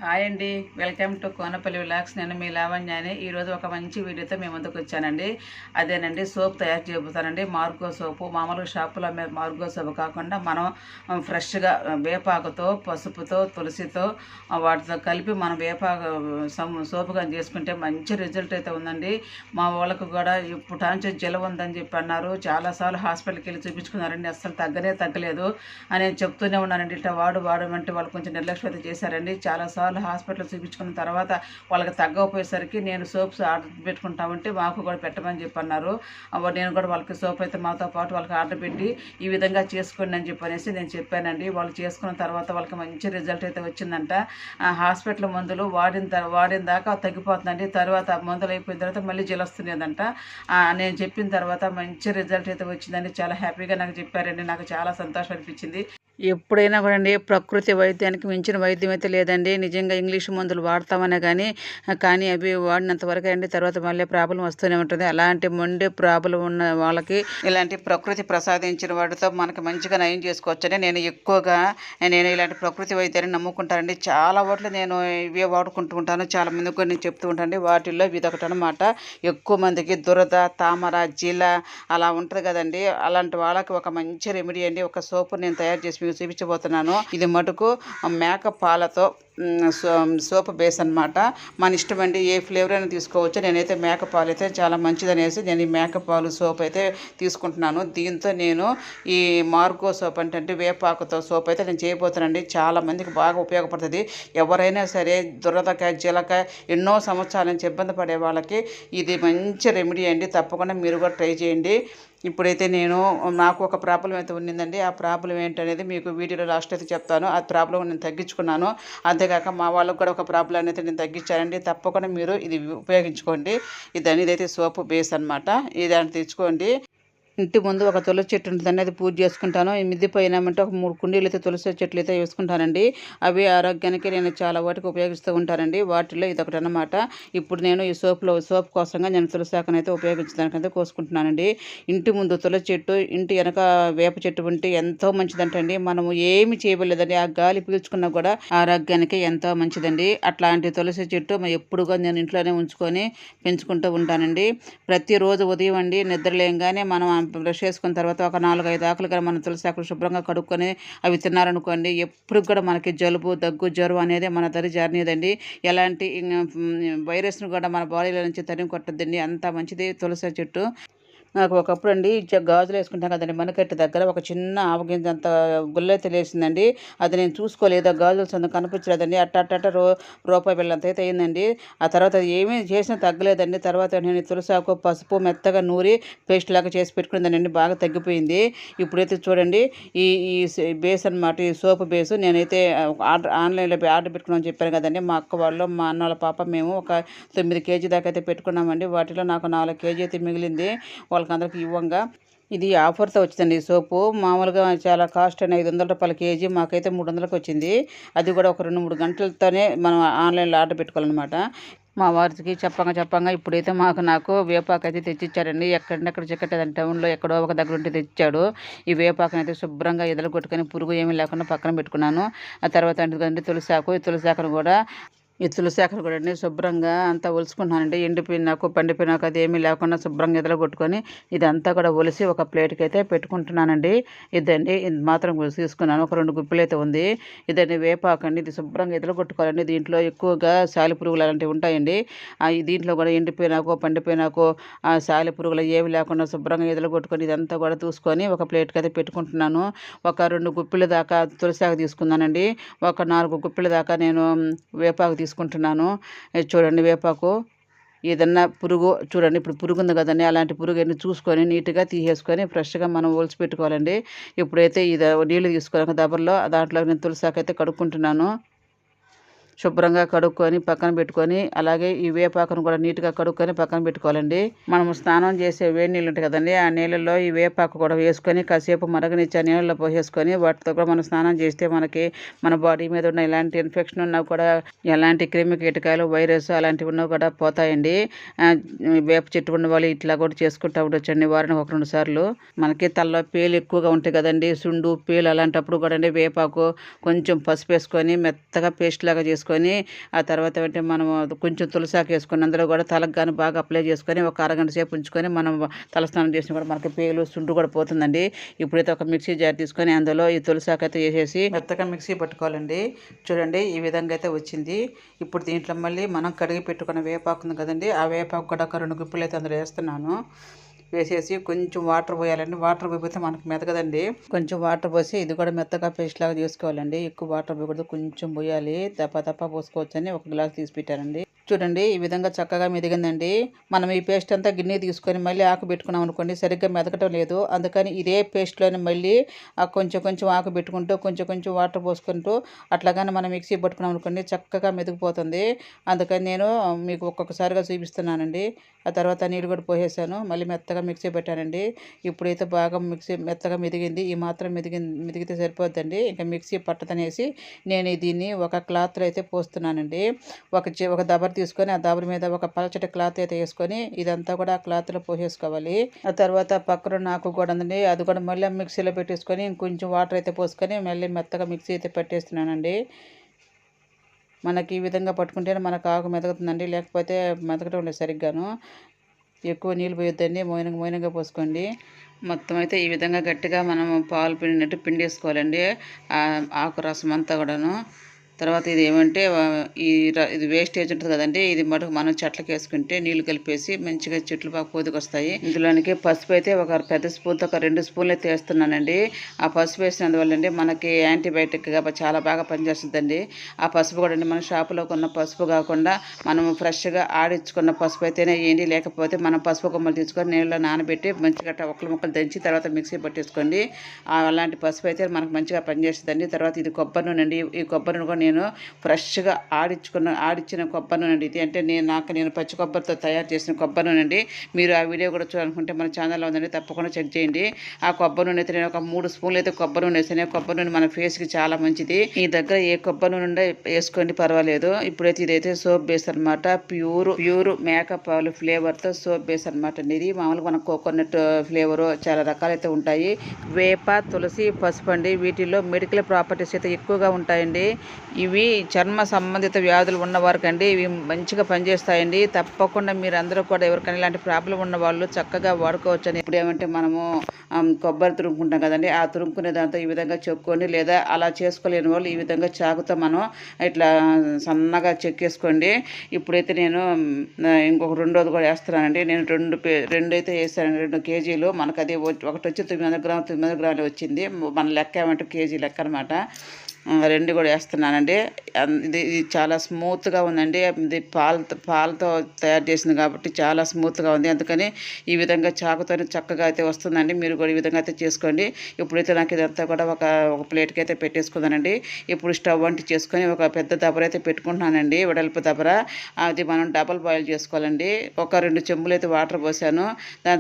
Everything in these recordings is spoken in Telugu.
హాయ్ అండి, వెల్కమ్ టు కోనపల్లి వ్లాగ్స్. నేను మీ లావణ్యాని. ఈరోజు ఒక మంచి వీడియోతో మీ ముందుకు వచ్చానండి. అదేనండి, సోప్ తయారు చేయబోతానండి. మార్గో సోపు. మామూలుగా షాపులో మార్గో సోపు కాకుండా మనం ఫ్రెష్గా వేపాకుతో, పసుపుతో, తులసితో వాటితో కలిపి మనం సోపుగా చేసుకుంటే మంచి రిజల్ట్ అయితే ఉందండి. మా వాళ్ళకు కూడా ఇప్పుడు టాంచే జలం ఉందని చెప్పి అన్నారు. చాలాసార్లు హాస్పిటల్కి వెళ్ళి చూపించుకున్నారండి. అస్సలు తగ్గలేదు అని చెప్తూనే ఉన్నానండి. ఇట్లా వాడమంటే వాళ్ళు కొంచెం నిర్లక్ష్యం అయితే చేశారండి. చాలాసార్లు హాస్పిటల్ చూపించుకున్న తర్వాత వాళ్ళకి తగ్గకపోయేసరికి నేను సోప్స్ ఆర్డర్ పెట్టుకుంటామంటే మాకు కూడా పెట్టమని చెప్పి అన్నారు. నేను కూడా వాళ్ళకి సోప్ అయితే మాతో పాటు వాళ్ళకి ఆర్డర్ పెట్టి ఈ విధంగా చేసుకోండి అని చెప్పనేసి నేను చెప్పానండి. వాళ్ళు చేసుకున్న తర్వాత వాళ్ళకి మంచి రిజల్ట్ అయితే వచ్చిందంట. హాస్పిటల్ మందులు వాడిన దాకా తగ్గిపోతుందండి. తర్వాత మందులు అయిపోయిన తర్వాత మళ్ళీ జలొస్తుందంట. నేను చెప్పిన తర్వాత మంచి రిజల్ట్ అయితే వచ్చిందండి. చాలా హ్యాపీగా నాకు చెప్పారండి. నాకు చాలా సంతోషం అనిపించింది. ఎప్పుడైనా కూడా అండి, ప్రకృతి వైద్యానికి మించిన వైద్యం అయితే లేదండి. నిజంగా ఇంగ్లీష్ మందులు వాడతామనే కానీ అవి వాడినంత వరకు అండి, తర్వాత మళ్ళీ ప్రాబ్లం వస్తూనే ఉంటుంది. అలాంటి మొండి ప్రాబ్లం ఉన్న వాళ్ళకి ఇలాంటి ప్రకృతి ప్రసాదించిన వాటితో మనకి మంచిగా నయం చేసుకోవచ్చని నేను ఇలాంటి ప్రకృతి వైద్యాన్ని నమ్ముకుంటానండి. చాలా వాటిలో నేను ఇవే వాడుకుంటూ ఉంటాను. చాలా మందికి కూడా నేను చెప్తూ ఉంటాను. వాటిల్లో ఇదొకటి అనమాట. ఎక్కువ మందికి దురద, తామర, జిల అలా ఉంటుంది కదండి. అలాంటి వాళ్ళకి ఒక మంచి రెమెడీ అండి. ఒక సోపు నేను తయారు చేసి చూపించబోతున్నాను. ఇది మటుకు మేక పాలతో సోప్ బేస్ అనమాట. మన ఇష్టం అండి, ఏ ఫ్లేవర్ అయినా తీసుకోవచ్చు. నేనైతే మేక పాలు అయితే చాలా మంచిదనేసి నేను ఈ మేక పాలు సోప్ అయితే తీసుకుంటున్నాను. దీంతో నేను ఈ మార్గో సోప్ అంటే వేపాకుతో సోప్ అయితే నేను చేయబోతున్నానండి. చాలా మందికి బాగా ఉపయోగపడుతుంది. ఎవరైనా సరే దురదకాయ, జీలకాయ ఎన్నో సంవత్సరాల నుంచి ఇబ్బంది పడే వాళ్ళకి ఇది మంచి రెమెడీ అండి. తప్పకుండా మీరు కూడా ట్రై చేయండి. ఇప్పుడైతే నాకు ఒక ప్రాబ్లం అయితే ఉన్నిందండి. ఆ ప్రాబ్లం ఏంటనేది మీకు వీడియోలో లాస్ట్ అయితే చెప్తాను. ఆ ప్రాబ్లం నేను తగ్గించుకున్నాను. అంతేకాక మా వాళ్ళకు కూడా ఒక ప్రాబ్లం అయితే నేను తగ్గించానండి. తప్పకుండా మీరు ఇది ఉపయోగించుకోండి. ఇదైతే సోపు బేస్ అనమాట. ఇదాన్ని తెచ్చుకోండి. ఇంటి ముందు ఒక తులసి చెట్టు ఉంటుందండి, అది పూజ చేసుకుంటాను. ఈ మిద్ది పైన అంటే ఒక 3 కుండీలు అయితే తులసి చెట్లు అయితే వేసుకుంటానండి. అవి ఆరోగ్యానికి నేను చాలా వాటికి ఉపయోగిస్తూ ఉంటానండి. వాటిలో ఇదొకటి అనమాట. ఇప్పుడు నేను ఈ సోప్ కోసంగా నేను తులసి ఆకును అయితే ఉపయోగించడానికైతే కోసుకుంటున్నానండి. ఇంటి ముందు తులసి చెట్టు, ఇంటి వెనక వేప చెట్టు ఉంటే ఎంతో మంచిదంటండి. మనము ఏమి చేయలేదండి, ఆ గాలి పీల్చుకున్నా కూడా ఆరోగ్యానికి ఎంతో మంచిదండి. అట్లాంటి తులసి చెట్టు ఎప్పుడుగా నేను ఇంట్లోనే ఉంచుకొని పెంచుకుంటూ ఉంటానండి. ప్రతిరోజు ఉదయం అండి నిద్రలేయంగానే మనం బ్రష్ చేసుకున్న తర్వాత ఒక 4-5 ఆకులు కానీ మనం తులసి ఆకులు శుభ్రంగా కడుక్కొని అవి తిన్నారనుకోండి, ఎప్పుడు కూడా మనకి జలుబు, దగ్గు, జ్వరం అనేది మన దరి జారనేదండి. ఎలాంటి వైరస్ను కూడా మన బాడీలో నుంచి తరిమి కొట్టద్దండి. అంత మంచిది తులసి చెట్టు. నాకు ఒకప్పుడు అండి గాజులు వేసుకుంటాం కదండి, మనకట్టు దగ్గర ఒక చిన్న ఆవగింజ అంత గుల్లైతే లేసిందండి. అది నేను చూసుకోలేదు, గాజుల సందు కనిపించలేదండి. అట్ట రూపాయి బిళ్ళంత అయితే అయిందండి. ఆ తర్వాత అది ఏమీ చేసినా తగ్గలేదండి. తర్వాత నేను తులసాకు, పసుపు మెత్తగా నూరి పేస్ట్ లాగా చేసి పెట్టుకునేదానండి. బాగా తగ్గిపోయింది. ఇప్పుడైతే చూడండి, ఈ ఈ బేస్ అనమాట, ఈ సోపు బేసు నేనైతే ఆన్లైన్లో ఆర్డర్ పెట్టుకున్నామని చెప్పాను కదండి. మా అక్క వాళ్ళు, మా అన్న వాళ్ళ పాప, మేము ఒక 9 కేజీ దాకా అయితే పెట్టుకున్నామండి. వాటిలో నాకు 4 కేజీ అయితే మిగిలింది. వాళ్ళకి అందరికి ఇవ్వంగా. ఇది ఆఫర్తో వచ్చిందండి. ఈ సోపు మామూలుగా చాలా కాస్ట్ అని 500 రూపాయల కేజీ, మాకైతే 300కి వచ్చింది. అది కూడా ఒక 2-3 గంటలతోనే మనం ఆన్లైన్లో ఆర్డర్ పెట్టుకోవాలన్నమాట. మా వారికి చెప్పంగా ఇప్పుడైతే నాకు వేపాకు అయితే తెచ్చిచ్చారండి. ఎక్కడెక్కడ చిక్కటేదని టౌన్లో ఎక్కడో ఒక దగ్గర ఉంటే తెచ్చాడు. ఈ వేపాకుని అయితే శుభ్రంగా ఎదలు కొట్టుకొని పురుగు ఏమీ లేకుండా పక్కన పెట్టుకున్నాను. ఆ తర్వాత అంటే తులసాకు, ఈ తులసాకును కూడా కూడా శుభ్రంగా అంతా ఒలుచుకుంటున్నానండి. ఎండిపోయినాకు, పండిపోయినాకు అది ఏమీ లేకుండా శుభ్రంగా ఎదలు కొట్టుకొని ఇదంతా కూడా ఒలిసి ఒక ప్లేట్కి అయితే పెట్టుకుంటున్నానండి. ఇదండి, ఇది మాత్రం తీసుకున్నాను. ఒక 2 గుప్పిలు అయితే ఉంది. ఇదండి వేపాకండి. ఇది శుభ్రంగా ఎదలు కొట్టుకోవాలండి. దీంట్లో ఎక్కువగా సాలి పురుగులు అలాంటివి ఉంటాయండి. దీంట్లో కూడా ఎండిపోయినాకు, పండిపోయినాకు సాలి పురుగులు ఏమి లేకుండా శుభ్రంగా ఎదలు కొట్టుకొని ఇదంతా కూడా చూసుకొని ఒక ప్లేట్కి అయితే పెట్టుకుంటున్నాను. ఒక 2 గుప్పిల దాకా తులసాకు తీసుకున్నానండి. ఒక 4 గుప్పిల దాకా నేను వేపాకు తీసుకుంటున్నాను. చూడండి, వేపాకు ఏదన్నా పురుగు చూడండి, ఇప్పుడు పురుగు ఉంది కదండి, అలాంటి పురుగు అన్ని చూసుకొని నీట్గా తీసేసుకొని ఫ్రెష్గా మనం ఒలిచి పెట్టుకోవాలండి. ఇప్పుడైతే ఇది నీళ్ళు తీసుకొని దబర్లో దాంట్లో నేను తులసాకు అయితే కడుక్కుంటున్నాను. శుభ్రంగా కడుక్కొని పక్కన పెట్టుకొని, అలాగే ఈ వేపాకును కూడా నీట్గా కడుక్కొని పక్కన పెట్టుకోవాలండి. మనము స్నానం చేసే వేడి నీళ్ళు ఉంటాయి కదండి, ఆ నీళ్ళల్లో ఈ వేపాకు కూడా వేసుకొని కాసేపు మరగనిచ్చి ఆ నీళ్ళలో పోసేసుకొని వాటితో కూడా మనం స్నానం చేస్తే మనకి మన బాడీ మీద ఉన్న ఎలాంటి ఇన్ఫెక్షన్ ఉన్నా కూడా, ఎలాంటి క్రిమి కీటకాలు, వైరస్ అలాంటివి ఉన్నా కూడా పోతాయండి. వేప చెట్టు ఉన్న వాళ్ళు ఇట్లా కూడా చేసుకుంటూ ఉండొచ్చండి వారానికి 1-2 సార్లు. మనకి తలలో పేలు ఎక్కువగా ఉంటాయి కదండి, సుండు పేలు, అలాంటప్పుడు కూడా అండి వేపాకు కొంచెం పసుపు వేసుకొని మెత్తగా పేస్ట్ లాగా చేసుకొని వేసుకొని ఆ తర్వాత అంటే మనం కొంచెం తులసాకు వేసుకొని అందులో కూడా తలకు కానీ బాగా అప్లై చేసుకొని ఒక అరగంట సేపు ఉంచుకొని మనం తలస్నానం చేసినా కూడా మనకి పేలు సుండ్రు కూడా పోతుందండి. ఇప్పుడైతే ఒక మిక్సీ జార్ తీసుకొని అందులో ఈ తులసాకు అయితే వేసేసి మెత్తగా మిక్సీ పట్టుకోవాలండి. చూడండి ఈ విధంగా అయితే వచ్చింది. ఇప్పుడు దీంట్లో మళ్ళీ మనం కడిగి పెట్టుకున్న వేపాకు ఉంది కదండి, ఆ వేపాకు కూడా ఒక 2 గుప్పులు అయితే అందులో వేస్తున్నాను. వేసేసి కొంచెం వాటర్ పోయాలండి. వాటర్ పోయిపోతే మనకు మెతకదండి. కొంచెం వాటర్ పోసి ఇది కూడా మెత్తగా పేస్ట్ లాగా చేసుకోవాలండి. ఎక్కువ వాటర్ పోయకూడదు, కొంచెం పోయాలి. తప్ప పోసుకోవచ్చని ఒక గ్లాస్ తీసి పెట్టానండి. చూడండి ఈ విధంగా చక్కగా మెదిగిందండి. మనం ఈ పేస్ట్ అంతా గిన్నె తీసుకొని మళ్ళీ ఆకు పెట్టుకున్నాం అనుకోండి, సరిగ్గా మెదకటం లేదు. అందుకని ఇదే పేస్ట్లోనే మళ్ళీ కొంచెం ఆకు పెట్టుకుంటూ కొంచెం వాటర్ పోసుకుంటూ అట్లాగానే మనం మిక్సీ పట్టుకున్నాం అనుకోండి, చక్కగా మెదిగిపోతుంది. అందుకని నేను మీకు ఒక్కొక్కసారిగా చూపిస్తున్నానండి. ఆ తర్వాత నీళ్ళు కూడా పోసేసాను, మళ్ళీ మెత్తగా మిక్సీ పెట్టానండి. ఇప్పుడైతే బాగా మెత్తగా మెదిగింది. ఈ మాత్రం మెదిగితే సరిపోద్దండి, ఇంకా మిక్సీ పట్టదనేసి నేను దీన్ని ఒక క్లాత్లో అయితే పోస్తున్నానండి. ఒక దబర్ తీసుకొని ఆ దబర్ మీద ఒక పలచటి క్లాత్ అయితే వేసుకొని ఇదంతా కూడా ఆ క్లాత్లో పోసేసుకోవాలి. ఆ తర్వాత పక్కన నాకు కూడా ఉందండి, అది కూడా మళ్ళీ మిక్సీలో పెట్టేసుకొని ఇంకొంచెం వాటర్ అయితే పోసుకొని మళ్ళీ మెత్తగా మిక్సీ అయితే పెట్టేస్తున్నానండి. మనకి ఈ విధంగా పట్టుకుంటేనే మనకు ఆకు మెదగుతుందండి, లేకపోతే మెదగటం లేదు సరిగ్గాను. ఎక్కువ నీళ్ళు పోయొద్దండి, మోయినంగా పోసుకోండి. మొత్తం అయితే ఈ విధంగా గట్టిగా మనం పాలు పిండినట్టు పిండేసుకోవాలండి ఆకు రసం అంతా కూడాను. తర్వాత ఇది ఏమంటే ఇది వేస్టేజ్ ఉంటుంది కదండి, ఇది మటుకు మనం చెట్లకి వేసుకుంటే నీళ్లు కలిపేసి మంచిగా చెట్లు బాగా పోదుకొస్తాయి. ఇందులోనికి పసుపు అయితే ఒక పెద్ద స్పూన్తో ఒక 2 స్పూన్లు అయితే వేస్తున్నానండి. ఆ పసుపు వేసినందువల్ల అండి మనకి యాంటీబయాటిక్గా చాలా బాగా పనిచేస్తుందండి. ఆ పసుపు కూడా అండి మన షాపులో కొన్న పసుపు కాకుండా మనం ఫ్రెష్గా ఆడించుకున్న పసుపు అయితేనే వేయండి. లేకపోతే మనం పసుపు కొమ్మలు తీసుకొని నీళ్ళలో నానబెట్టి మంచిగా ముక్కలు దంచి తర్వాత మిక్సీ పట్టేసుకోండి. అలాంటి పసుపు అయితే మనకు మంచిగా పనిచేస్తుందండి. తర్వాత ఇది కొబ్బరి నూనె అండి. ఈ కొబ్బరి నూనె కూడా నేను ఫ్రెష్గా ఆడిచ్చిన కొబ్బరి నూనె అండి ఇది. అంటే నేను పచ్చి కొబ్బరితో తయారు చేసిన కొబ్బరి నూనె అండి. మీరు ఆ వీడియో కూడా చూడాలనుకుంటే మన ఛానల్లో ఉందండి, తప్పకుండా చెక్ చేయండి. ఆ కొబ్బరి నూనె అయితే నేను ఒక 3 స్పూన్లు అయితే కొబ్బరి నూనె వేసాను. కొబ్బరి నూనె మన ఫేస్కి చాలా మంచిది. మీ దగ్గర ఏ కొబ్బరి నూనె ఉండే వేసుకోండి, పర్వాలేదు. ఇప్పుడైతే ఇదైతే సోప్ బేస్ అనమాట, ప్యూర్ మేకప్ ఆయిల్ ఫ్లేవర్తో సోప్ బేస్ అనమాట అండి. ఇది మామూలుగా మన కోకోనట్ ఫ్లేవరు చాలా రకాలైతే ఉంటాయి. వేప, తులసి, పసుపు అండి, వీటిల్లో మెడికల్ ప్రాపర్టీస్ అయితే ఎక్కువగా ఉంటాయండి. ఇవి చర్మ సంబంధిత వ్యాధులు ఉన్నవారికి అండి ఇవి మంచిగా పనిచేస్తాయండి. తప్పకుండా మీరు అందరూ కూడా ఎవరికైనా ఇలాంటి ప్రాబ్లం ఉన్న వాళ్ళు చక్కగా వాడుకోవచ్చు అని. ఇప్పుడు ఏమంటే మనము కొబ్బరి తురుముకుంటాం కదండి, ఆ తురుముకునే దాంతో ఈ విధంగా చెక్కోండి, లేదా అలా చేసుకోలేని వాళ్ళు ఈ విధంగా చాకుతో మనం ఇట్లా సన్నగా చెక్కేసుకోండి. ఇప్పుడైతే నేను ఇంకొక 2వ కూడా వేస్తున్నానండి. నేను రెండు అయితే వేస్తాను, 2 కేజీలు. మనకు అది ఒకటి వచ్చి 900 గ్రాములు వచ్చింది. మన లెక్క ఏమంటే కేజీ లెక్క అనమాట. 2 కూడా వేస్తున్నానండి. ఇది చాలా స్మూత్గా ఉందండి. ఇది పాలతో తయారు చేసింది కాబట్టి చాలా స్మూత్గా ఉంది. అందుకని ఈ విధంగా చాకుతో చక్కగా అయితే వస్తుందండి. మీరు కూడా ఈ విధంగా అయితే చేసుకోండి. ఇప్పుడైతే నాకు ఇదంతా కూడా ఒక ప్లేట్కి అయితే పెట్టేసుకుందానండి. ఇప్పుడు స్టవ్ వంటి చేసుకొని ఒక పెద్ద దబర అయితే పెట్టుకుంటున్నానండి, వెడల్పు దబర. అది మనం డబల్ బాయిల్ చేసుకోవాలండి. ఒక 2 చెంబులు అయితే వాటర్ పోసాను.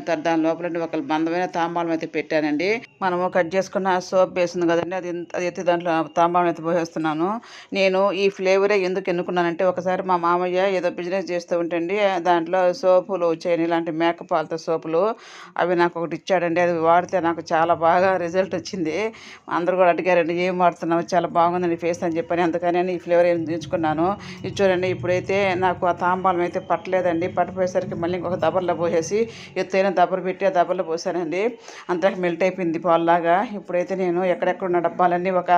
దాని లోపల ఒక మందమైన తాంబాలం అయితే పెట్టానండి. మనము కట్ చేసుకున్న సోప్ వేసింది కదండి, అది అయితే దాంట్లో తాంబాలం అయితే పోసేస్తున్నాను. నేను ఈ ఫ్లేవరే ఎందుకు ఎన్నుకున్నానంటే, ఒకసారి మా మామయ్య ఏదో బిజినెస్ చేస్తూ ఉంటండి, దాంట్లో సోపులు వచ్చాయని, ఇలాంటి మేకప్ ఆల్తో సోపులు. అవి నాకు ఒకటి ఇచ్చాడండి. అది వాడితే నాకు చాలా బాగా రిజల్ట్ వచ్చింది. అందరూ కూడా అడిగారండి, ఏం వాడుతున్నావు, చాలా బాగుందండి ఫేస్ అని చెప్పని. అందుకని ఈ ఫ్లేవర్ ఎంచుకున్నాను. ఇది చూడండి, ఇప్పుడైతే నాకు ఆ తాంబాలం అయితే పట్టలేదండి. పట్టపోయేసరికి మళ్ళీ ఇంకొక దబర్లో పోసేసి ఎత్తైన దబర్ పెట్టి ఆ దబర్లో పోసానండి. అంతా మెల్ట్ అయిపోయింది పాల్లాగా. ఇప్పుడైతే నేను ఎక్కడెక్కడ ఉన్న డబ్బాలన్నీ ఒక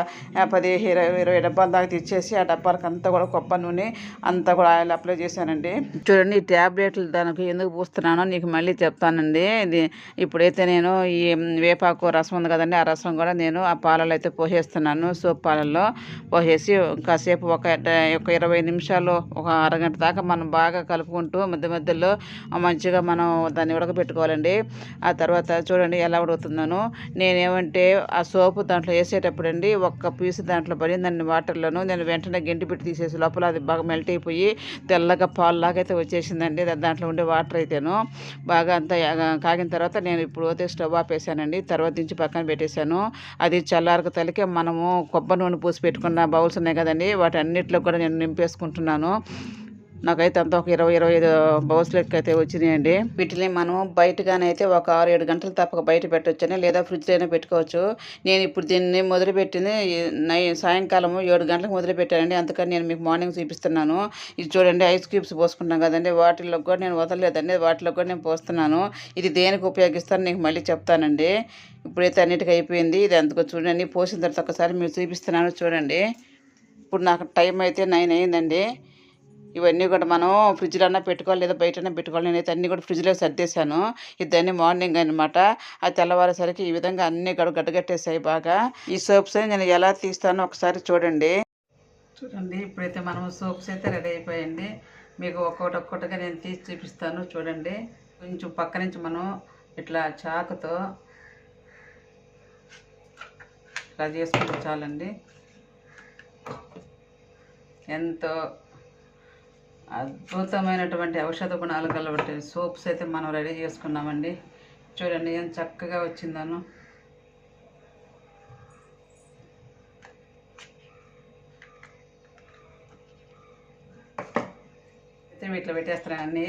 10-20 డబ్బాల దాకా తెచ్చేసి ఆ డబ్బాలకు అంతా కూడా కొబ్బరి నూనె అంతా కూడా ఆయిల్ అప్లై చేశానండి. చూడండి, ఈ ట్యాబ్లెట్లు దానికి ఎందుకు పూస్తున్నానో నీకు మళ్ళీ చెప్తానండి. ఇది ఇప్పుడైతే నేను ఈ వేపాకు రసం ఉంది కదండి, ఆ రసం కూడా నేను ఆ పాలలో అయితే పోసేస్తున్నాను. సోప్ పాలల్లో పోసేసి కాసేపు ఒక 20 నిమిషాలు, ఒక అరగంట దాకా మనం బాగా కలుపుకుంటూ మధ్యలో మంచిగా మనం దాన్ని ఉడకబెట్టుకోవాలండి. ఆ తర్వాత చూడండి ఎలా ఉడుకుతున్నాను. నేనేమంటే ఆ సోపు దాంట్లో వేసేటప్పుడు అండి ఒక్క పీసు దాంట్లో పడిందండి వాటర్లోను. నేను వెంటనే గెంటి పెట్టి తీసేసి లోపల అది బాగా మెల్ట్ అయిపోయి తెల్లగా పాలులాగా అయితే వచ్చేసిందండి. దాంట్లో ఉండే వాటర్ అయితేను బాగా అంతా కాగిన తర్వాత నేను ఇప్పుడు అయితే స్టవ్ ఆపేసానండి. తర్వాత దించి పక్కన పెట్టేశాను. అది చల్లారక తలికే మనము కొబ్బరి నూనె పూసి పెట్టుకున్న బౌల్స్ ఉన్నాయి కదండి, వాటి అన్నిట్లో కూడా నేను నింపేసుకుంటున్నాను. నాకైతే అంతా ఒక 20-25 బౌల్స్ లెక్క అయితే వచ్చినాయండి. వీటిని మనం బయటగానైతే ఒక 6-7 గంటలు తప్పక బయట పెట్టొచ్చని, లేదా ఫ్రిడ్జ్లో అయినా పెట్టుకోవచ్చు. నేను ఇప్పుడు దీన్ని మొదలుపెట్టింది సాయంకాలం 7 గంటలకు మొదలుపెట్టానండి. అందుకని నేను మీకు మార్నింగ్ చూపిస్తున్నాను. ఇది చూడండి, ఐస్ క్యూబ్స్ పోసుకుంటాం కదండి, వాటిల్లో కూడా నేను వదలలేదండి, వాటిలో కూడా నేను పోస్తున్నాను. ఇది దేనికి ఉపయోగిస్తాను నీకు మళ్ళీ చెప్తానండి. ఇప్పుడైతే అన్నిటికీ అయిపోయింది. ఇది అందుకో చూడండి, పోసిన తర్వాత ఒకసారి మీరు చూపిస్తున్నాను చూడండి. ఇప్పుడు నాకు టైం అయితే 9 అయిందండి. ఇవన్నీ కూడా మనం ఫ్రిడ్జ్లో అన్నా పెట్టుకోవాలి, లేదా బయటనే పెట్టుకోవాలి. నేనైతే అన్నీ కూడా ఫ్రిడ్జ్లో సర్దేశాను. ఇదన్నీ మార్నింగ్ అనమాట. అది తెల్లవారేసరికి ఈ విధంగా అన్నీ గడ్డగట్టేసాయి బాగా. ఈ సోప్స్ నేను ఎలా తీస్తానో ఒకసారి చూడండి. ఇప్పుడైతే మనం సోప్స్ అయితే రెడీ అయిపోయింది. మీకు ఒక్కొక్కటిగా నేను తీసి చూపిస్తాను చూడండి. కొంచెం పక్క నుంచి మనం ఇట్లా చాకుతో ఇట్లా చేసుకుంటే చాలండి. ఎంతో అద్భుతమైనటువంటి ఔషధ గుణాలు కలబట్టే సోప్స్ అయితే మనం రెడీ చేసుకున్నామండి. చూడండి ఎంత చక్కగా వచ్చిందను. అయితే వీటిలో పెట్టేస్తున్నాను అన్నీ.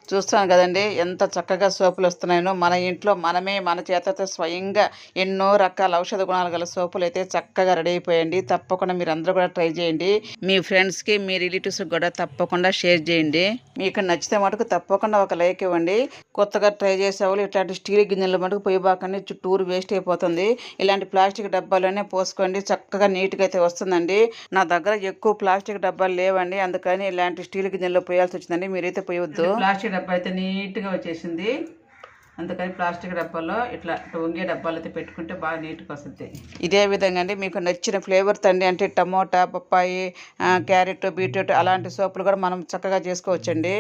చూస్తాను కదండి ఎంత చక్కగా సోపులు వస్తున్నాయో. మన ఇంట్లో మనమే మన చేతతో స్వయంగా ఎన్నో రకాల ఔషధ గుణాలు గల సోపులు అయితే చక్కగా రెడీ అయిపోయండి. తప్పకుండా మీరు అందరూ కూడా ట్రై చేయండి. మీ ఫ్రెండ్స్కి, మీ రిలేటివ్స్కి కూడా తప్పకుండా షేర్ చేయండి. మీకు నచ్చితే మటుకు తప్పకుండా ఒక లైక్ ఇవ్వండి. కొత్తగా ట్రై చేసేవాళ్ళు ఇట్లాంటి స్టీల్ గిన్నెల మటుకు పొయ్యిబాకండి, చుట్టూరు వేస్ట్ అయిపోతుంది. ఇలాంటి ప్లాస్టిక్ డబ్బాలోనే పోసుకోండి, చక్కగా నీట్గా అయితే వస్తుందండి. నా దగ్గర ఎక్కువ ప్లాస్టిక్ డబ్బాలు లేవండి, అందుకని ఇలాంటి స్టీల్ గిన్నెల్లో పోయాల్సి వచ్చిందండి. మీరైతే పోయవద్దు. ప్లాస్టిక్ డబ్బా అయితే నీట్గా వచ్చేసింది, అందుకని ప్లాస్టిక్ డబ్బాలో ఇట్లా వంగే డబ్బాలు అయితే పెట్టుకుంటే బాగా నీట్గా వస్తుంది. ఇదే విధంగా అండి మీకు నచ్చిన ఫ్లేవర్ తండి అంటే టమోటా, పప్పాయి, క్యారెట్, బీట్రూట్ అలాంటి సోపులు కూడా మనం చక్కగా చేసుకోవచ్చండి.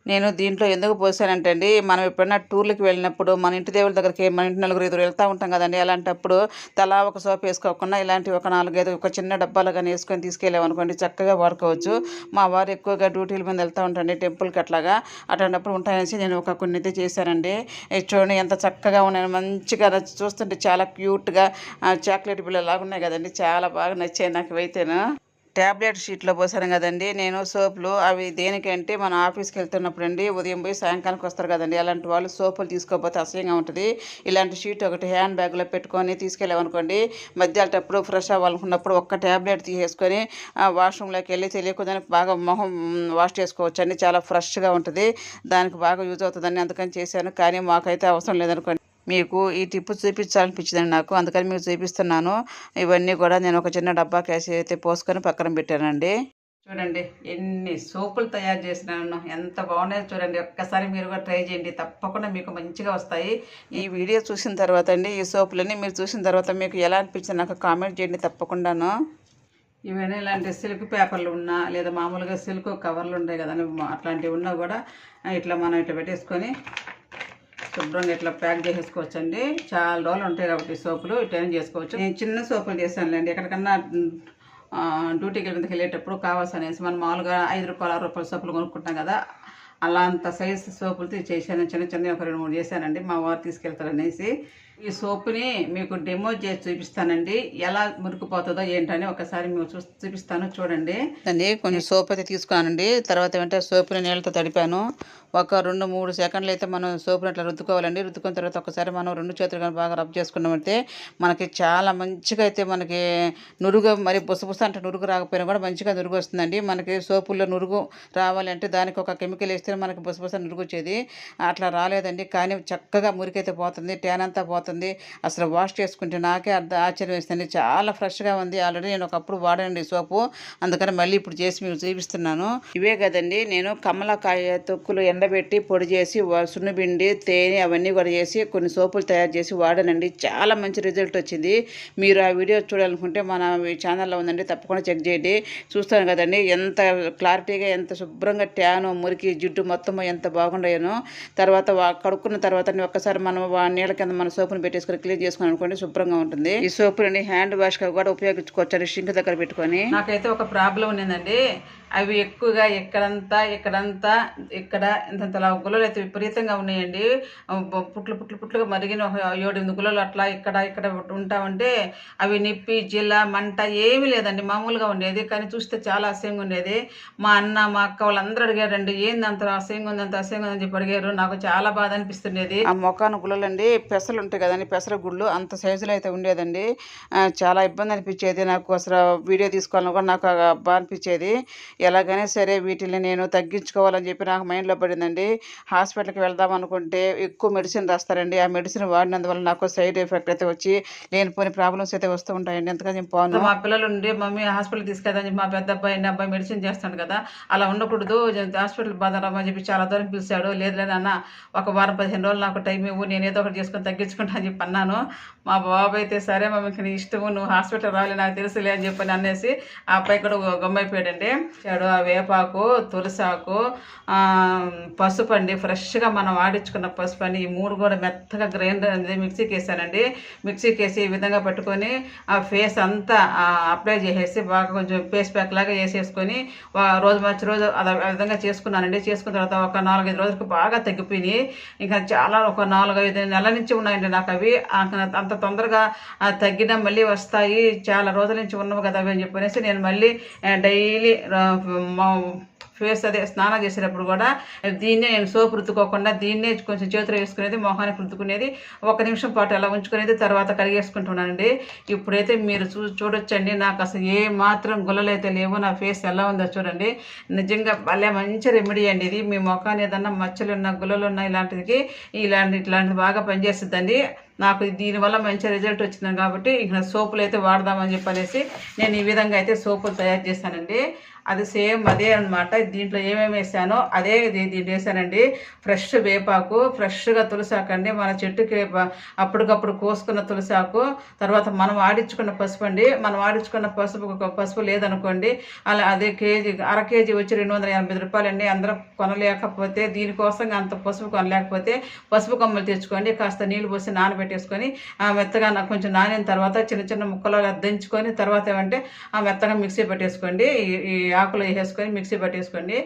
నేను దీంట్లో ఎందుకు పోసానంటే అండి, మనం ఎప్పుడైనా టూర్లకు వెళ్ళినప్పుడు మన ఇంటి దేవుళ్ళ దగ్గరికి మన ఇంటి 4-5 వెళ్తూ ఉంటాం కదండి. అలాంటప్పుడు తలా ఒక సోప్ వేసుకోకుండా ఇలాంటి ఒక 4-5 ఒక చిన్న డబ్బాలు కానీ వేసుకొని తీసుకెళ్ళామనుకోండి, చక్కగా వాడుకోవచ్చు. మా వారు ఎక్కువగా డ్యూటీల మీద వెళ్తూ ఉంటాండి టెంపుల్కి అట్లాగా. అట్లాంటప్పుడు ఉంటాయనేసి నేను కొన్ని అయితే చేశానండి. చూడండి ఎంత చక్కగా ఉన్నాయి, మంచిగా చూస్తుంటే చాలా క్యూట్గా చాక్లెట్ బిళ్ళలాగా ఉన్నాయి కదండి. చాలా బాగా నచ్చాయి నాకు ఇవైతేను. ట్యాబ్లెట్ షీట్లో పోసాను కదండి నేను సోపులు. అవి దేనికంటే మనం ఆఫీస్కి వెళ్తున్నప్పుడు అండి, ఉదయం పోయి సాయంకాలానికి వస్తారు కదండి, అలాంటి వాళ్ళు సోపులు తీసుకోకపోతే అసహ్యంగా ఉంటుంది. ఇలాంటి షీట్ ఒకటి హ్యాండ్ బ్యాగ్లో పెట్టుకొని తీసుకెళ్ళామనుకోండి, మధ్యాహ్నప్పుడు ఫ్రెష్ అవ్వాలనుకున్నప్పుడు ఒక్క ట్యాబ్లెట్ తీసేసుకొని వాష్రూమ్లోకి వెళ్ళి తెలియకుండా బాగా మొహం వాష్ చేసుకోవచ్చు అండి. చాలా ఫ్రెష్గా ఉంటుంది, దానికి బాగా యూజ్ అవుతుందని అందుకని చేశాను. కానీ మాకైతే అవసరం లేదనుకోండి. మీకు ఈ టిప్పు చూపించాలనిపించిందండి నాకు, అందుకని మీకు చూపిస్తున్నాను. ఇవన్నీ కూడా నేను ఒక చిన్న డబ్బా కేసి అయితే పోసుకొని పక్కన పెట్టానండి. చూడండి ఎన్ని సోపులు తయారు చేసినాను, ఎంత బాగున్నాయో చూడండి. ఒక్కసారి మీరు కూడా ట్రై చేయండి, తప్పకుండా మీకు మంచిగా వస్తాయి. ఈ వీడియో చూసిన తర్వాత అండి, ఈ సోపులన్నీ మీరు చూసిన తర్వాత మీకు ఎలా అనిపించింది నాకు కామెంట్ చేయండి తప్పకుండాను. ఇవన్నీ ఇలాంటి సిల్క్ పేపర్లు ఉన్నా, లేదా మామూలుగా సిల్క్ కవర్లు ఉంటాయి కదండి, అట్లాంటివి ఉన్నా కూడా ఇట్లా మనం ఇట్లా పెట్టేసుకొని శుభ్రంగా ఇట్లా ప్యాక్ చేసేసుకోవచ్చు అండి. చాలా రోజులు ఉంటాయి కాబట్టి సోపులు ఇట్లా చేసుకోవచ్చు. నేను చిన్న సోపులు చేశానులేండి, ఎక్కడికన్నా డ్యూటీకి వెళ్ళేటప్పుడు కావాల్సి మనం మామూలుగా 5 రూపాయలు 6 రూపాయల సోపులు కొనుక్కుంటాం కదా, అలా అంత సైజు సోపులతో చేశాను. చిన్న ఒక 2-3 చేశానండి, మా వారు తీసుకెళ్తారనేసి. ఈ సోపుని మీకు డెమో చేసి చూపిస్తానండి, ఎలా మురికిపోతుందో ఏంటని ఒకసారి మేము చూపిస్తాను చూడండి. కొంచెం సోప్ అయితే తీసుకున్నానండి. తర్వాత వెంటనే సోపుని నీళ్ళతో తడిపాను. ఒక 2-3 సెకండ్లు అయితే మనం సోపుని అట్లా రుద్దుకోవాలండి. రుద్దుకున్న తర్వాత ఒకసారి మనం 2 చేతులు కానీ బాగా రబ్ చేసుకున్నామంటే మనకి చాలా మంచిగా అయితే మనకి నురుగు, మరి బుసబుస అంటే నురుగు రాకపోయినా కూడా మంచిగా నురుగు వస్తుందండి. మనకి సోపుల్లో నురుగు రావాలంటే దానికి ఒక కెమికల్ వేస్తే మనకి బుసబుస నురుగు వచ్చేది, అట్లా రాలేదండి. కానీ చక్కగా మురికైతే పోతుంది, ట్యాన్ అంతా పోతుంది. అసలు వాష్ చేసుకుంటే నాకే ఆశ్చర్యం వేస్తుంది, చాలా ఫ్రెష్గా ఉంది. ఆల్రెడీ నేను ఒకప్పుడు వాడానండి సోపు, అందుకని మళ్ళీ ఇప్పుడు చేసి మీకు చూపిస్తున్నాను. ఇవే కదండి నేను కమలకాయ తొక్కులు ఎండబెట్టి పొడి చేసి సున్నిపిండి, తేనె అవన్నీ కూడా చేసి కొన్ని సోపులు తయారు చేసి వాడానండి. చాలా మంచి రిజల్ట్ వచ్చింది. మీరు ఆ వీడియో చూడాలనుకుంటే మన ఛానల్లో ఉందండి, తప్పకుండా చెక్ చేయండి. చూస్తాను కదండి ఎంత క్లారిటీగా, ఎంత శుభ్రంగా ట్యాను, మురికి, జిడ్డు మొత్తం ఎంత బాగుండాయనో. తర్వాత కడుక్కున్న తర్వాత ఒక్కసారి మనం నీళ్ళ కింద మన సోపును పెట్టేసుకొని క్లీన్ చేసుకుని అనుకోండి, శుభ్రంగా ఉంటుంది. ఈ సోపుని హ్యాండ్ వాష్గా కూడా ఉపయోగించుకోవచ్చు, షింక్ దగ్గర పెట్టుకొని. నాకైతే ఒక ప్రాబ్లం ఉన్నదండి, అవి ఎక్కువగా ఇక్కడంతా ఇంతలా గుల్లలు అయితే విపరీతంగా ఉన్నాయండి. పుట్లుగా మరిగిన ఒక 7-8 గుల్లలు అట్లా ఇక్కడ ఉంటామంటే అవి నిప్పి జిల్ల మంట ఏమీ లేదండి, మామూలుగా ఉండేది. కానీ చూస్తే చాలా అసహ్యంగా ఉండేది. మా అన్న మా అక్క వాళ్ళందరూ అడిగారండి, ఏంది అంత అసహ్యంగా ఉంది అని చెప్పి అడిగారు. నాకు చాలా బాధ అనిపిస్తుండేది. ఆ మొఖాను గుళ్ళండి పెసలు ఉంటాయి కదండి, పెసర గుళ్ళు అంత సైజులో అయితే ఉండేదండి. చాలా ఇబ్బంది అనిపించేది నాకు. అసలు వీడియో తీసుకోవాలని కూడా నాకు బాగా అనిపించేది. ఎలాగైనా సరే వీటిని నేను తగ్గించుకోవాలని చెప్పి నాకు మైండ్లో పడిందండి. హాస్పిటల్కి వెళ్దాం అనుకుంటే ఎక్కువ మెడిసిన్ రాస్తారండి. ఆ మెడిసిన్ వాడినందువల్ల నాకు సైడ్ ఎఫెక్ట్ అయితే వచ్చి లేనిపోని ప్రాబ్లమ్స్ అయితే వస్తూ ఉంటాయండి. ఎంతగా చెప్పాను. మా పిల్లలు ఉండి మమ్మీ హాస్పిటల్ తీసుకెళ్దాం చెప్పి మా పెద్ద అబ్బాయి మెడిసిన్ చేస్తాడు కదా, అలా ఉండకూడదు, హాస్పిటల్ బాధరమ్మని చెప్పి చాలా దూరం పిలిచాడు. లేదు అన్న, ఒక వారం 15 రోజులు నాకు టైం ఇవ్వు, నేను ఏదో ఒకటి చేసుకొని తగ్గించుకుంటా అని చెప్పి అన్నాను. మా బాబు అయితే సరే మమ్మీకి నీ ఇష్టము, నువ్వు హాస్పిటల్ రావాలి నాకు తెలుసులే అని చెప్పని అనేసి ఆ అబ్బాయి కూడా గమ్మైపోయాడండి. ఆ వేపాకు, తులసాకు, పసుపు అండి, ఫ్రెష్గా మనం ఆడించుకున్న పసుపు అండి. ఈ 3 కూడా మెత్తగా గ్రైండర్ అనేది మిక్సీకి వేసానండి. మిక్సీకి వేసి ఈ విధంగా పెట్టుకొని ఆ ఫేస్ అంతా అప్లై చేసేసి బాగా కొంచెం ఫేస్ ప్యాక్ లాగా వేసేసుకొని రోజు మార్చి రోజు ఆ విధంగా చేసుకున్నానండి. చేసుకున్న తర్వాత ఒక 4-5 రోజులకు బాగా తగ్గిపోయినాయి. ఇంకా చాలా ఒక 4-5 నెలల నుంచి ఉన్నాయండి నాకు అవి. అంత తొందరగా తగ్గినా మళ్ళీ వస్తాయి, చాలా రోజుల నుంచి ఉన్నవి కదా అవి అని చెప్పనేసి నేను మళ్ళీ డైలీ ఫేస్ స్నానం చేసేటప్పుడు కూడా దీన్నే నేను సోపు రుద్దుకోకుండా దీన్నే కొంచెం చేతిలో వేసుకునేది, మొహానికి రుద్దుకునేది, 1 నిమిషం పాటు అలా ఉంచుకునేది, తర్వాత కడిగేసుకుంటున్నానండి. ఇప్పుడైతే మీరు చూడొచ్చండి, నాకు అసలు ఏ మాత్రం గుల్లలు అయితే లేవు. నా ఫేస్ ఎలా ఉందో చూడండి. నిజంగా భలే మంచి రెమెడీ అండి ఇది. మీ మొఖాన్ని ఏదన్నా మచ్చలున్నా గుల్లలున్నా ఇట్లాంటిది బాగా పనిచేస్తుందండి. నాకు దీనివల్ల మంచి రిజల్ట్ వచ్చింది కాబట్టి ఇక సోపులు అయితే వాడదామని చెప్పనేసి నేను ఈ విధంగా అయితే సోపులు తయారు చేశానండి. అది సేమ్ అదే అనమాట. దీంట్లో ఏమేమి వేసానో అదే దీంట్లో వేసానండి. ఫ్రెష్ వేపాకు, ఫ్రెష్గా తులసాకు అండి, మన చెట్టుకి అప్పటికప్పుడు కోసుకున్న తులసాకు, తర్వాత మనం ఆడించుకున్న పసుపు అండి. మనం ఆడించుకున్న పసుపు లేదనుకోండి, అదే అర కేజీ వచ్చి 280 రూపాయలండి. అందరూ కొనలేకపోతే, దీనికోసం అంత పసుపు కొనలేకపోతే పసుపు కొమ్మలు తెచ్చుకోండి, కాస్త నీళ్ళు పోసి నానబెట్టేసుకొని మెత్తగా కొంచెం నానిన తర్వాత చిన్న ముక్కలు దంచుకొని తర్వాత ఏమంటే మెత్తగా మిక్సీ పెట్టేసుకోండి. ఈ ఆకులు వేసేసుకొని మిక్సీ పట్టేసుకోండి.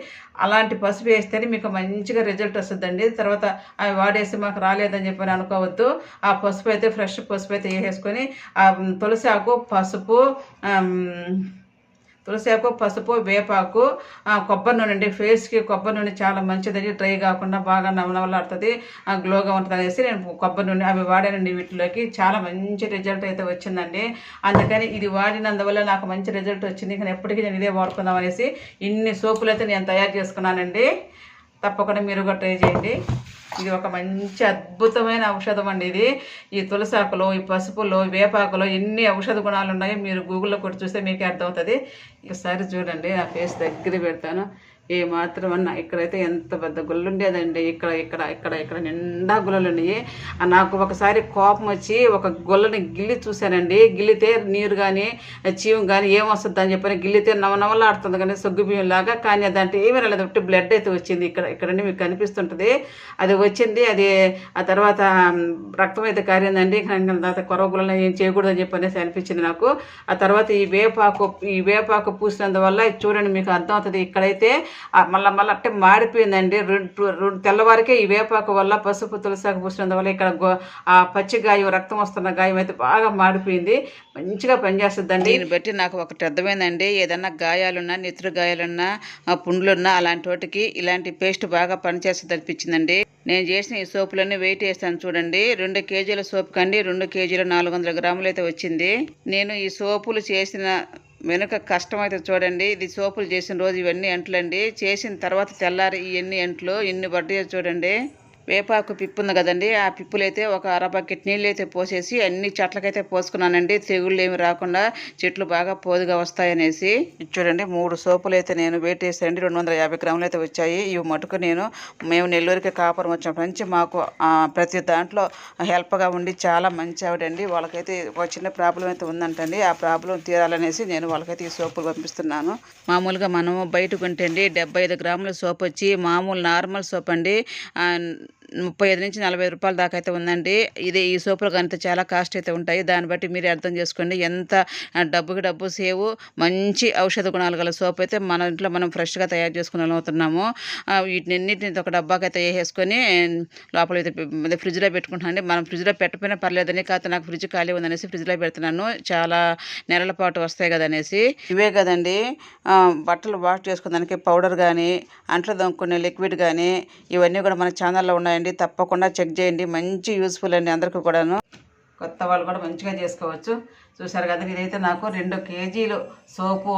అలాంటి పసుపు వేస్తేనే మీకు మంచిగా రిజల్ట్ వస్తుందండి. తర్వాత అవి వాడేసి మాకు రాలేదని చెప్పని అనుకోవద్దు. ఆ పసుపు అయితే ఫ్రెష్ పసుపు అయితే వేసేసుకొని తులసి ఆకు, పసుపు, వేపాకు, కొబ్బరి నూనె అండి. ఫేస్కి కొబ్బరి నూనె చాలా మంచిదండి, డ్రై కాకుండా బాగా నవనవలాడుతుంది, గ్లోగా ఉంటుంది అనేసి నేను కొబ్బరి నూనె అవి వాడానండి. వీటిలోకి చాలా మంచి రిజల్ట్ అయితే వచ్చిందండి. అందుకని ఇది వాడినందువల్ల నాకు మంచి రిజల్ట్ వచ్చింది. కానీ ఎప్పటికీ నేను ఇదే వాడుకుందాం అనేసి ఇన్ని సోపులు అయితే నేను తయారు చేసుకున్నానండి. తప్పకుండా మీరు కూడా ట్రై చేయండి. ఇది ఒక మంచి అద్భుతమైన ఔషధం అండి. ఇది ఈ తులసాకులో, ఈ పసుపులో, వేపాకులో ఎన్ని ఔషధ గుణాలు ఉన్నాయో మీరు గూగుల్లో కూడా చూస్తే మీకే అర్థమవుతుంది. ఒకసారి చూడండి, ఆ ఫేస్ దగ్గర పెడతాను. ఏ మాత్రం అన్నా ఇక్కడైతే ఎంత పెద్ద గుళ్ళు ఉండేదండి. ఇక్కడ నిండా గుల్లలు ఉన్నాయి. నాకు ఒకసారి కోపం వచ్చి ఒక గుల్లని గిల్లి చూశానండి. గిల్లితే నీరు కానీ చీము కానీ ఏమొస్తుంది అని చెప్పని గిల్లితే నవనవలాడుతుంది కానీ సొగ్గు బియ్యం లాగా. కానీ దాంట్లో ఏమీ రాలేదు, ఒకటి బ్లడ్ అయితే వచ్చింది. ఇక్కడండి మీకు కనిపిస్తుంటుంది, అది వచ్చింది. అది ఆ తర్వాత రక్తం అయితే కారిందండి. తర్వాత కొరవ గుళ్ళని ఏం చేయకూడదని చెప్పనేసి అనిపించింది నాకు. ఆ తర్వాత ఈ వేపాకు పూసినందువల్ల చూడండి మీకు అర్థమవుతుంది. ఇక్కడైతే మళ్ళీ అంటే మాడిపోయిందండి. రెండు తెల్లవారికే ఈ వేపాకు వల్ల, పసుపు తులసాకు పూసినందువల్ల ఇక్కడ ఆ పచ్చి గాయం, రక్తం వస్తున్న గాయం అయితే బాగా మాడిపోయింది. మంచిగా పనిచేస్తుందండి. దీన్ని బట్టి నాకు ఒకటి అర్థమైందండి, ఏదన్నా గాయాలున్నా, నెత్తురు గాయాలున్నా, పుండ్లున్నా అలాంటి వాటికి ఇలాంటి పేస్ట్ బాగా పనిచేస్తుంది అనిపించిందండి. నేను చేసిన ఈ సోపులన్నీ వెయిట్ వేస్తాను చూడండి. 2 కేజీల సోపు కండి 2 కేజీల 400 గ్రాములు అయితే వచ్చింది. నేను ఈ సోపులు చేసిన వెనుక కష్టం అయితే చూడండి. ఇది సోపులు చేసిన రోజు ఇవన్నీ అంట్లండి, చేసిన తర్వాత తెల్లారి ఇవన్నీ అంట్లు ఎన్ని పడ్డాయో చూడండి. వేపాకు పిప్పు ఉంది కదండి, ఆ పిప్పులైతే ఒక 1/2 బకెట్ నీళ్ళు అయితే పోసేసి అన్ని చెట్లకైతే పోసుకున్నానండి. తెగుళ్ళు ఏమి రాకుండా చెట్లు బాగా పోదుగా వస్తాయనేసి. చూడండి 3 సోపులు అయితే నేను వెయిట్ వేసానండి. 250 గ్రాములు అయితే వచ్చాయి. ఇవి మటుకు మేము నెల్లూరుకి కాపురం వచ్చినప్పటి నుంచి మాకు ప్రతి దాంట్లో హెల్ప్గా ఉండి చాలా మంచి ఆవిడండి. వాళ్ళకైతే ఒక చిన్న ప్రాబ్లం అయితే ఉందంటండి, ఆ ప్రాబ్లం తీరాలనేసి నేను వాళ్ళకైతే ఈ సోపులు పంపిస్తున్నాను. మామూలుగా మనము బయట కొంటండి 75 గ్రాముల సోప్ వచ్చి మామూలు నార్మల్ సోప్ అండి 35 నుంచి 40 రూపాయల దాకా అయితే ఉందండి. ఈ సోపులు కానీ చాలా కాస్ట్ అయితే ఉంటాయి. దాన్ని బట్టి మీరే అర్థం చేసుకోండి. ఎంత డబ్బుకి డబ్బు సేవ్, మంచి ఔషధ గుణాలు గల సోప్ అయితే మన ఇంట్లో మనం ఫ్రెష్గా తయారు చేసుకున్నాము. వీటినన్నిటిని ఒక డబ్బాకైతే వేసేసుకొని లోపల అయితే ఫ్రిడ్జ్లో పెట్టుకుంటానండి. మనం ఫ్రిడ్జ్లో పెట్టకపోయినా పర్లేదని, కాకపోతే నాకు ఫ్రిడ్జ్ ఖాళీ ఉందనేసి ఫ్రిడ్జ్లో పెడుతున్నాను. చాలా నెలల పాటు వస్తాయి కదనేసి. ఇవే కదండి బట్టలు వాష్ చేసుకునేదానికి పౌడర్ కానీ, అంట్లు దొంకునే లిక్విడ్ కానీ, ఇవన్నీ కూడా మన ఛానల్లో ఉన్నాయండి. తప్పకుండా చెక్ చేయండి. మంచి యూస్ఫుల్ అండి అందరికీ కూడాను. కొత్త వాళ్ళు కూడా మంచిగా చేసుకోవచ్చు. చూసారు కదా, ఇదైతే నాకు 2 కేజీలు సోపు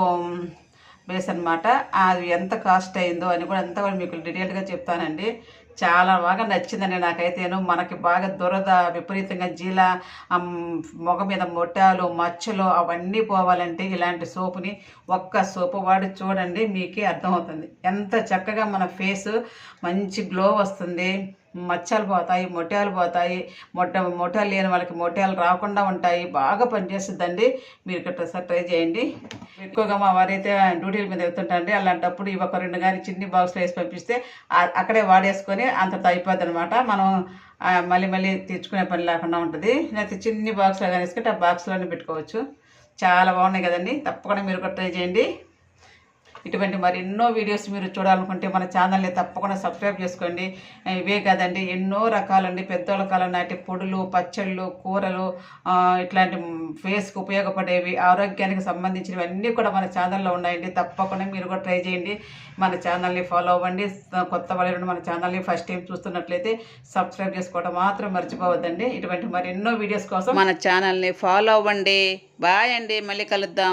బేస్ అనమాట. అది ఎంత కాస్ట్ అయిందో అని కూడా అంతా కూడా మీకు డీటెయిల్గా చెప్తానండి. చాలా బాగా నచ్చిందండి నాకైతేను. మనకి బాగా దురద, విపరీతంగా జీల, మొగ మీద మొట్టాలు, మచ్చలు అవన్నీ పోవాలంటే ఇలాంటి సోపుని ఒక్క సోపు వాడి చూడండి, మీకే అర్థమవుతుంది. ఎంత చక్కగా మన ఫేస్ మంచి గ్లో వస్తుంది. మచ్చలు పోతాయి, మొట్టాలు పోతాయి. మొట్టాలు లేని వాళ్ళకి మొట్టాలు రాకుండా ఉంటాయి. బాగా పనిచేస్తుందండి. మీరు ఇక్కడ ట్రై చేయండి. ఎక్కువగా మా వారైతే డ్యూటీల మీద వెళ్తుంటారండి. అలాంటప్పుడు ఇవి ఒక 2 కానీ చిన్ని బాక్స్లో వేసి పంపిస్తే అక్కడే వాడేసుకొని అంతతో అయిపోద్ది అనమాట. మనం మళ్ళీ తెచ్చుకునే పని లేకుండా ఉంటుంది. లేకపోతే చిన్ని బాక్స్లో కానీ వేసుకుంటే ఆ బాక్స్లోనే పెట్టుకోవచ్చు. చాలా బాగున్నాయి కదండి. తప్పకుండా మీరు కూడా ట్రై చేయండి. ఇటువంటి మరి ఎన్నో వీడియోస్ మీరు చూడాలనుకుంటే మన ఛానల్ని తప్పకుండా సబ్స్క్రైబ్ చేసుకోండి. ఇవే కదండి, ఎన్నో రకాలండి పెద్దోళ్ళ కాలం నాటి పొడులు, పచ్చళ్ళు, కూరలు, ఇట్లాంటి ఫేస్కి ఉపయోగపడేవి, ఆరోగ్యానికి సంబంధించినవి అన్నీ కూడా మన ఛానల్లో ఉన్నాయండి. తప్పకుండా మీరు కూడా ట్రై చేయండి. మన ఛానల్ని ఫాలో అవ్వండి. కొత్త వాళ్ళు మన ఛానల్ని ఫస్ట్ టైం చూస్తున్నట్లయితే సబ్స్క్రైబ్ చేసుకోవడం మాత్రం మర్చిపోవద్దండి. ఇటువంటి మరి ఎన్నో వీడియోస్ కోసం మన ఛానల్ని ఫాలో అవ్వండి. బాయ్ అండి, మళ్ళీ కలుద్దాం.